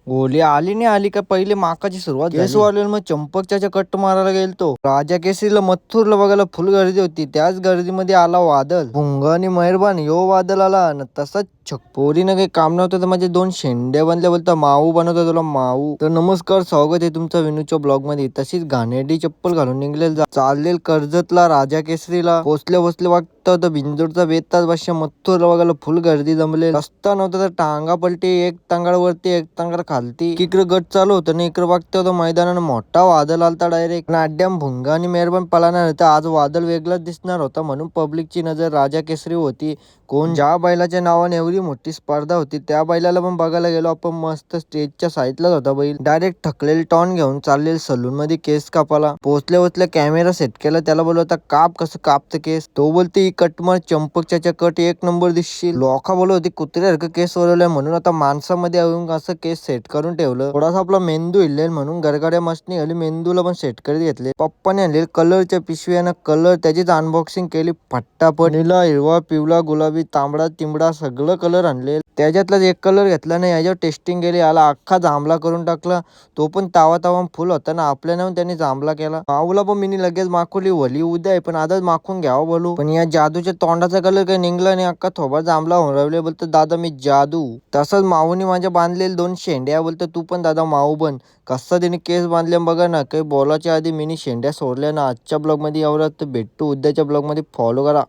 गोली आली नाही आली का पहिले माकाची सुरुवात केस वाढलेलं मग चंपकच्या कट्ट मारायला गेलतो. राजा केसरीला मथुरला बघायला फुल गर्दी होती. त्याच गर्दीमध्ये आला वादळ, भुंगा आणि मेहरबान यो वादळ आला न तसाच पोरीनं काही काम नव्हतं तर माझे दोन शेंड्या बनल्या, बोलता माऊ बनवता तुला माऊ. तर नमस्कार, स्वागत आहे तुमचं विनूच्या ब्लॉग मध्ये. तशीच घाणेरडी चप्पल घालून निघलेल चाललेल कर्जतला राजा केसरीला. पोचले वाटतं होतं बिंदूरचा बेताज भाषा मथुरला बघायला फुल गर्दी जमले. रस्ता नव्हता तर टांगा पलटी, एक तांगावरती एक तांगार खालती. इकडे गट चालू होतं ना इकडे बघता होतं मैदानानं मोठा वादळ आलता डायरेक्ट. नाड्याम भुंगा आणि मेहरबान पळणार होता. आज वादळ वेगळाच दिसणार होता म्हणून पब्लिकची नजर राजा केसरी होती. कोण ज्या बैलाच्या नावाने एवढी मोठी स्पर्धा होती त्या बैलाला पण बघायला गेलो आपण. मस्त स्टेजच्या साईडलाच होता बैल. डायरेक्ट थकलेले टॉन घेऊन चाललेल सलून मध्ये केस कापाला. पोचल्या कॅमेरा सेट केला, त्याला बोलवता काप, कसं कापतं केस. तो बोलते कटमार चंपकच्या कट एक नंबर दिसशील. लोका बोलत होती कुत्र्यासारखं केस वळवलंय म्हणून आता माणसामध्ये येऊन असं केस सेट करून ठेवलं. थोडासा आपला मेंदू हिल्लेल म्हणून गरगाड्या मशनी आली, मेंदूला पण सेट करत घेतले. पप्पाने आणले कलरच्या पिशव्यानं कलर, त्याचीच अनबॉक्सिंग केली फटाफट. निळा, हिरवा, पिवळा, गुलाबी, तांबडा, तिंबडा सगळं कलर आणले. त्याच्यातलाच एक कलर घेतला नाही, याच्यावर टेस्टिंग केली, आला अख्खा जांभळा करून टाकला. तो पण तावा फुल होता ना आपल्या नाव त्यांनी जांभळा केला. माऊला पण मी लगेच माखवली, वली उद्या आहे पण आजच माखून घ्यावं बोलू. पण या जादूच्या तोंडाचा कलर काही निघला नाही, अख्खा थोबा जांभळा होऊन राहिले. बोलतो दादा मी जादू. तसंच माऊनी माझ्या बांधलेले दोन शेंड्या, बोलतो तू पण दादा माऊ बन. कसा तिने केस बांधले बघा ना. काही बोलाच्या आधी मी शेंड्या सोडल्या ना. आजच्या ब्लॉग मध्ये एवढं, भेटू उद्याच्या ब्लॉग मध्ये. फॉलो करा.